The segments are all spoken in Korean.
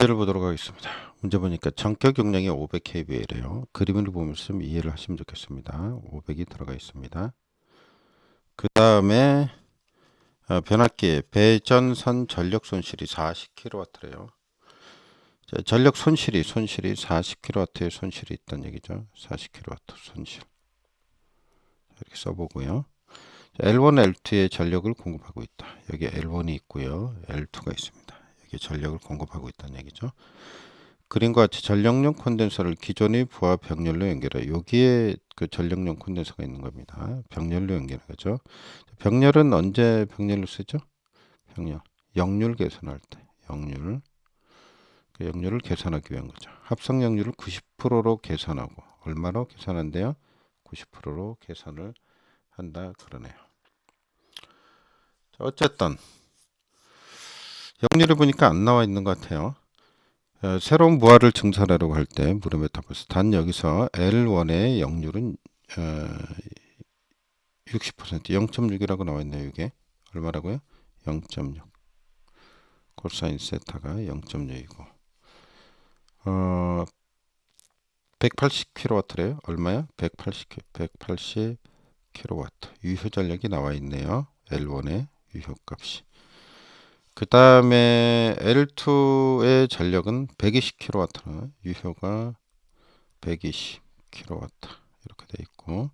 문제를 보도록 하겠습니다. 문제 보니까 전격 용량이 500kVA래요. 그림을 보면서 좀 이해를 하시면 좋겠습니다. 500이 들어가 있습니다. 그 다음에 변압기의 배전선 전력 손실이 40kW래요. 전력 손실이 40kW의 손실이 있다는 얘기죠. 40kW 손실. 이렇게 써보고요. L1, L2의 전력을 공급하고 있다. 여기 L1이 있고요. L2가 있습니다. 여기 전력을 공급하고 있다는 얘기죠. 그림과 같이 전력용 콘덴서를 기존의 부하 병렬로 연결해 여기에 그 전력용 콘덴서가 있는 겁니다. 병렬로 연결하죠. 병렬은 언제 병렬로 쓰죠? 병렬 역률 계산할 때 역률 그 역률을 계산하기 위한 거죠. 합성 역률을 90%로 계산하고 얼마로 계산한대요? 90%로 계산을 한다 그러네요. 자, 어쨌든 역률을 보니까 안 나와 있는 것 같아요. 새로운 무할을 증설하려고 할 때 무료 메타버스 단 여기서 L1의 역률은 60% 0.6이라고 나와 있네요. 이게 얼마라고요? 0.6 코사인 세타가 0.6이고 180kW래요. 얼마야? 180kW 유효 전력이 나와 있네요. L1의 유효 값이. 그 다음에 L2의 전력은 120kW 유효가 120kW 이렇게 돼 있고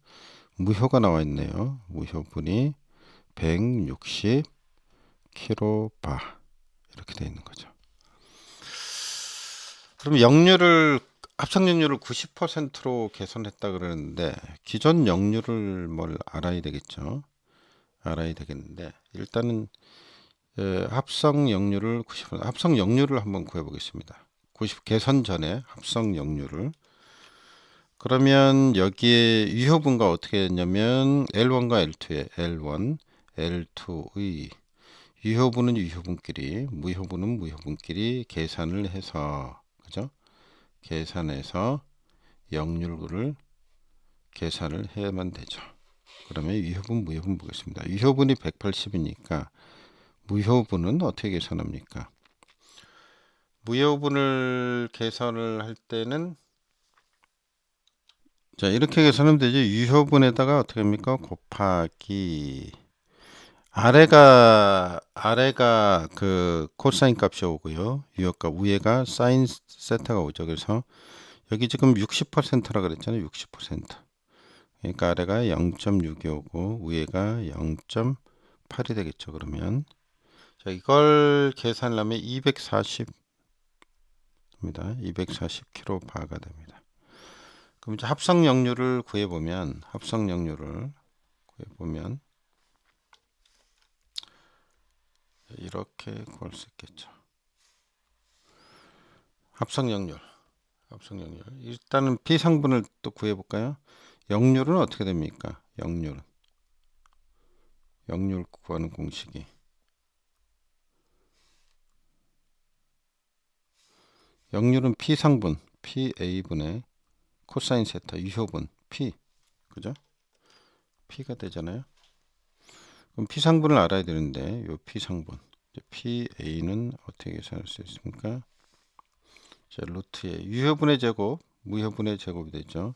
무효가 나와 있네요. 무효분이 160kVA 이렇게 돼 있는 거죠. 그럼 역률을 합성 역률을 90%로 개선했다 그러는데 기존 역률을 뭘 알아야 되겠죠. 알아야 되겠는데 일단은 합성 역률을 90% 합성 역률을 한번 구해 보겠습니다. 90 개선 전에 합성 역률을 그러면 여기에 유효분과 어떻게 했냐면 L1과 L2의 L1, L2의 유효분은 유효분끼리, 무효분은 무효분끼리 계산을 해서 그죠? 계산해서 역률을 계산을 해야만 되죠. 그러면 유효분, 무효분 보겠습니다. 유효분이 180이니까 무효분은 어떻게 계산합니까? 무효분을 계산을 할 때는 자 이렇게 계산하면 되죠. 유효분에다가 어떻게 합니까? 곱하기 아래가 그 코사인 값이 오고요. 유효값 위에가 사인 세타가 오죠. 그래서 여기 지금 60%라 그랬잖아요. 60%. 그러니까 아래가 0.6이 오고 위에가 0.8이 되겠죠. 그러면 자 이걸 계산하면 240입니다. 240kVA가 됩니다. 그럼 이제 합성 역률을 구해보면 이렇게 구할 수 있겠죠. 합성 역률 일단은 비상분을 또 구해볼까요? 역률은 어떻게 됩니까? 역률 구하는 공식이 역률은 P상분 PA분의 코사인 세타 유효분 P 그죠? P가 되잖아요. 그럼 P상분을 알아야 되는데 요 P상분 PA는 어떻게 계산할 수 있습니까? 자, 루트의 유효분의 제곱 무효분의 제곱이 되죠.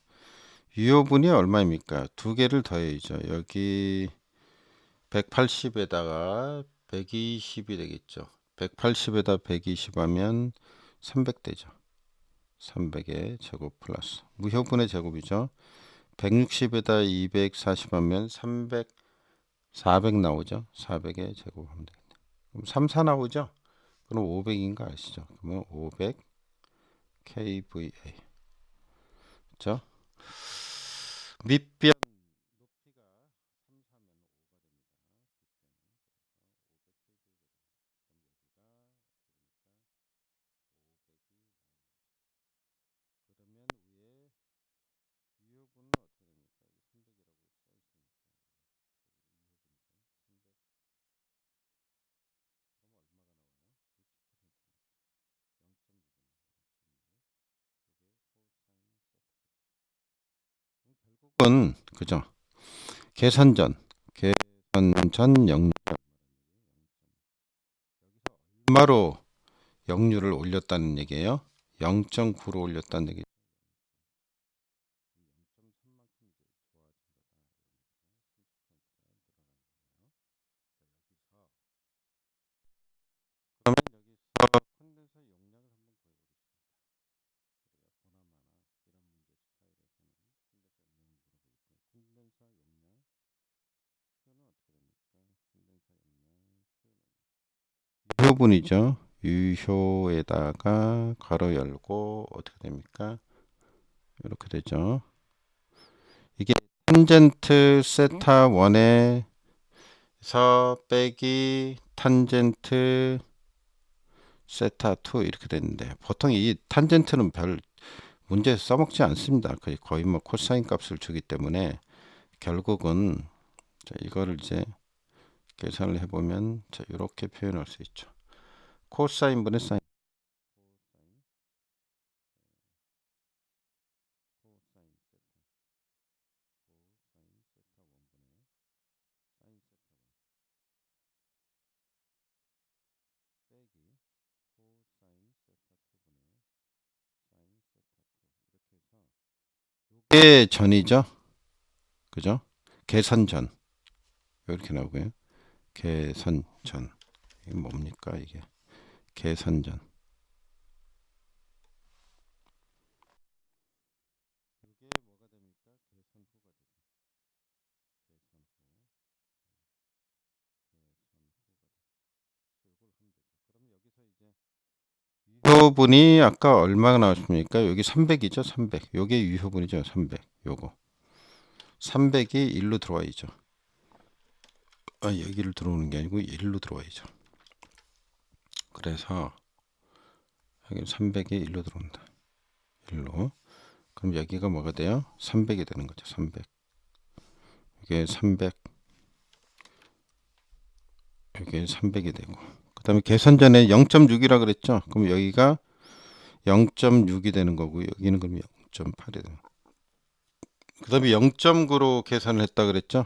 유효분이 얼마입니까? 두 개를 더해야죠. 여기 180에다가 120이 되겠죠. 180에다 120 하면 300 되죠. 300의 제곱 플러스 무효분의 제곱이죠. 160에다 240 하면 300 400 나오죠. 400의 제곱하면 되겠네. 그럼 3, 4 나오죠. 그럼 500인 거 아시죠? 그러면 500 kVA 그렇죠? 밑변 결국은 그죠? 계산전 계산전 역률 얼마로 역률을 올렸다는 얘기예요. 0.9로 올렸다는 얘기. 그러면 여기서 콘덴서 용량을 한번 구해보겠습니다. 이런 문제 스타일에서는 콘덴서 용량 Q는 유효분이죠. 유효에다가 괄호 열고 어떻게 됩니까? 이렇게 되죠. 이게 탄젠트 세타 1에서 빼기 탄젠트 세타 2 이렇게 되는데 보통 이 탄젠트는 별 문제에서 써먹지 않습니다. 거의 뭐 코사인 값을 주기 때문에 결국은 자, 이거를 이제 계산을 해보면 자, 이렇게 표현할 수 있죠. 코사인 분의 사인. 이게 전이죠. 그죠? 계산전. 이렇게 나오고요. 계산전. 이게 뭡니까 이게? 계산전. 이게 뭐가 됩니까? 계산 후가 되죠. 계산 후. 이걸 하면 되죠. 그러면 여기서 이제 유효분이 아까 얼마가 나왔습니까? 여기 300이죠. 300. 요게 유효분이죠. 300. 요거. 300이 1로 들어와야죠. 여기를 들어오는 게 아니고 1로 들어와야죠. 그래서 여기 300이 1로 들어온다. 1로. 그럼 여기가 뭐가 돼요? 300이 되는 거죠. 300. 이게 300. 이게 300이 되고. 그 다음에 계산 전에 0.6이라 그랬죠. 그럼 여기가 0.6이 되는 거고 여기는 그럼 0.8이 되는 거고. 그 다음에 0.9로 계산을 했다 그랬죠.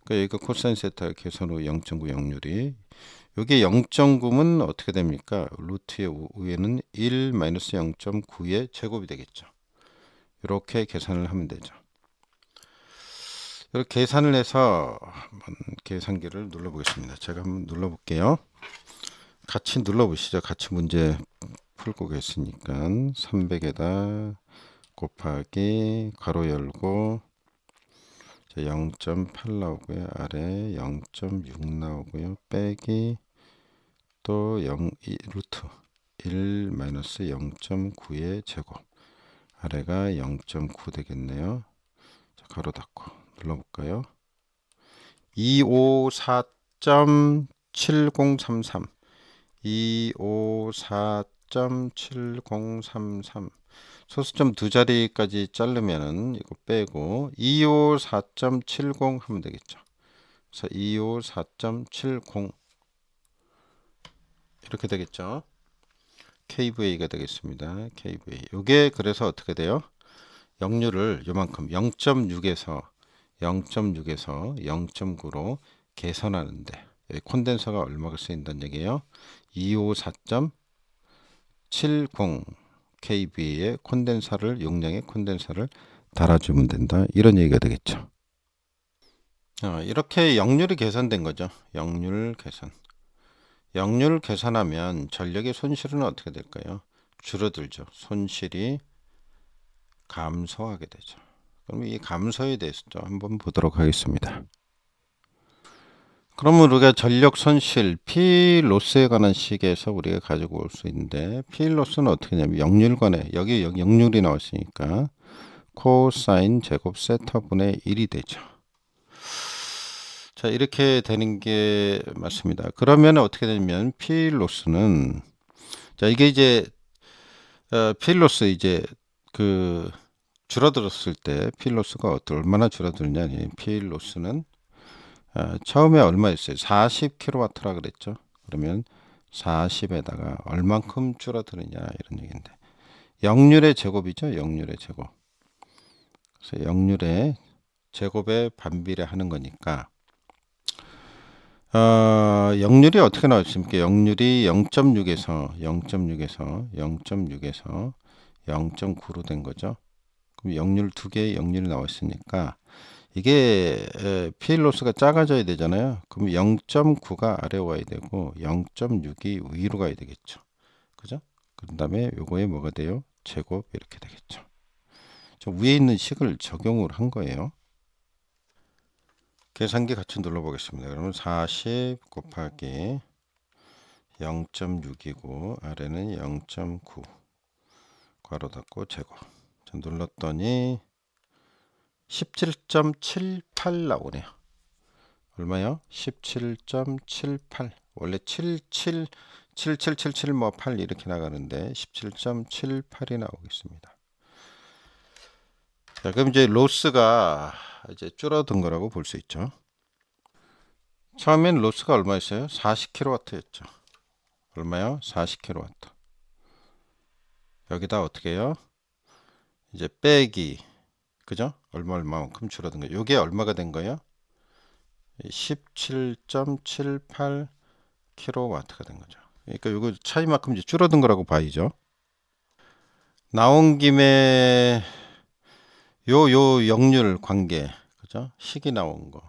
그러니까 여기가 코사인 세타 계산 후 0.9 역률이 여기 0.9면 어떻게 됩니까? 루트의 위에는 1 마이너스 0.9의 제곱이 되겠죠. 이렇게 계산을 하면 되죠. 이렇게 계산을 해서 한번 계산기를 눌러보겠습니다. 제가 한번 눌러볼게요. 같이 눌러보시죠. 같이 문제 풀고 계시니까 300에다 곱하기 괄호 열고 0.8 나오고요. 아래 0.6 나오고요. 빼기 또 0, 루트 1 마이너스 0.9의 제곱 아래가 0.9 되겠네요. 자, 가로 닫고 눌러볼까요? 254.7033 254.7033 소수점 두 자리까지 자르면은 이거 빼고 254.70 하면 되겠죠. 그래서 254.70 이렇게 되겠죠. KVA가 되겠습니다. KVA. 요게 그래서 어떻게 돼요? 역률을 요만큼 0.6에서 0.9로 개선하는데 콘덴서가 얼마가 쓰인다는 얘기예요? 254.70 kVA의 콘덴서를 용량의 콘덴서를 달아주면 된다. 이런 얘기가 되겠죠. 이렇게 역률이 계산된 거죠. 역률 계산. 역률을 계산하면 전력의 손실은 어떻게 될까요? 줄어들죠. 손실이 감소하게 되죠. 그럼 이 감소에 대해서 좀 한번 보도록 하겠습니다. 그러면 우리가 전력 손실 P 로스에 관한 식에서 우리가 가지고 올 수 있는데 P 로스는 어떻게 되냐면 역률관에 여기 역률이 나왔으니까 코사인 제곱 세타분의 1이 되죠. 자, 이렇게 되는 게 맞습니다. 그러면 어떻게 되냐면 P 로스는 자, 이게 이제 P 로스 이제 그 줄어들었을 때 P 로스가 얼마나 줄어들냐? P 로스는 처음에 얼마였어요? 40kW라 그랬죠. 그러면 40에다가 얼만큼 줄어드느냐 이런 얘기인데 역률의 제곱이죠. 역률의 제곱. 그래서 역률의 제곱에 반비례하는 거니까 역률이 어떻게 나왔습니까? 역률이 0.6에서 0.9로 된 거죠. 그럼 역률 두 개의 역률이 나와 있으니까 이게 PL로스가 작아져야 되잖아요. 그럼 0.9가 아래 와야 되고 0.6이 위로 가야 되겠죠. 그죠? 그 다음에 요거에 뭐가 돼요? 제곱 이렇게 되겠죠. 저 위에 있는 식을 적용을 한 거예요. 계산기 같이 눌러보겠습니다. 그러면 40 곱하기 0.6이고 아래는 0.9 괄호 닫고 제곱. 눌렀더니 17.78 나오네요. 얼마요? 17.78. 원래 7777 뭐 8 이렇게 나가는데 17.78이 나오겠습니다. 자, 그럼 이제 로스가 이제 줄어든 거라고 볼 수 있죠. 처음엔 로스가 얼마였어요? 40kW였죠. 얼마요? 40kW. 여기다 어떻게 해요? 이제 빼기, 그죠? 얼마만큼 줄어든 거예요. 이게 얼마가 된 거예요? 17.78kW가 된 거죠. 그러니까 이거 차이만큼 이제 줄어든 거라고 봐야죠. 나온 김에 요 역률 관계, 그죠? 식이 나온 거.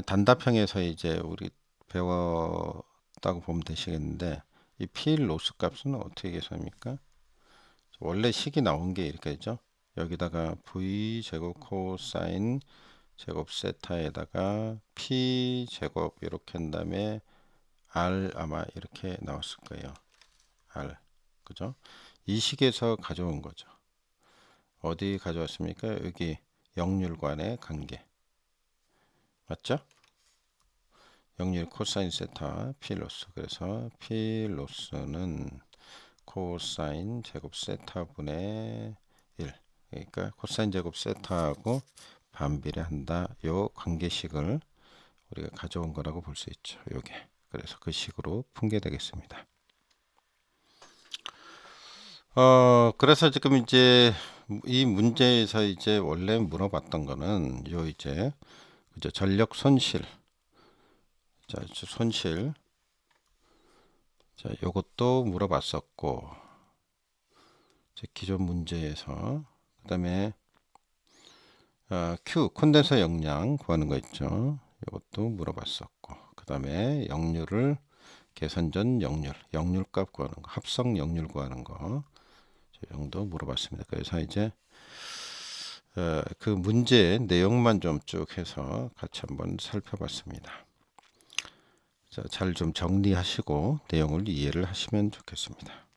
단답형에서 이제 우리 배웠다고 보면 되시겠는데 이 P1 로스 값은 어떻게 계산합니까? 원래 식이 나온 게 이렇게 있죠. 여기다가 V 제곱 코사인 제곱 세타에다가 P 제곱 이렇게 한 다음에 R 아마 이렇게 나왔을 거예요. R, 그죠? 이 식에서 가져온 거죠. 어디 가져왔습니까? 여기 역률관의 관계 맞죠? 역률 코사인 세타 P 로스. 그래서 P 로스는 코사인 제곱 세타분의 1. 그러니까 코사인 제곱 세타하고 반비례한다. 요 관계식을 우리가 가져온 거라고 볼 수 있죠. 요게. 그래서 그 식으로 푼게되겠습니다. 그래서 지금 이제 이 문제에서 이제 원래 물어봤던 거는 요 이제 그죠? 전력 손실. 자, 손실. 자, 요것도 물어봤었고 기존 문제에서 그다음에 Q 콘덴서 용량 구하는 거 있죠. 이것도 물어봤었고 그다음에 역률을 계산 전 역률값 구하는 거, 합성 역률 구하는 거 이 정도 물어봤습니다. 그래서 이제 그 문제 내용만 좀 쭉 해서 같이 한번 살펴봤습니다. 자, 잘 좀 정리하시고 내용을 이해를 하시면 좋겠습니다.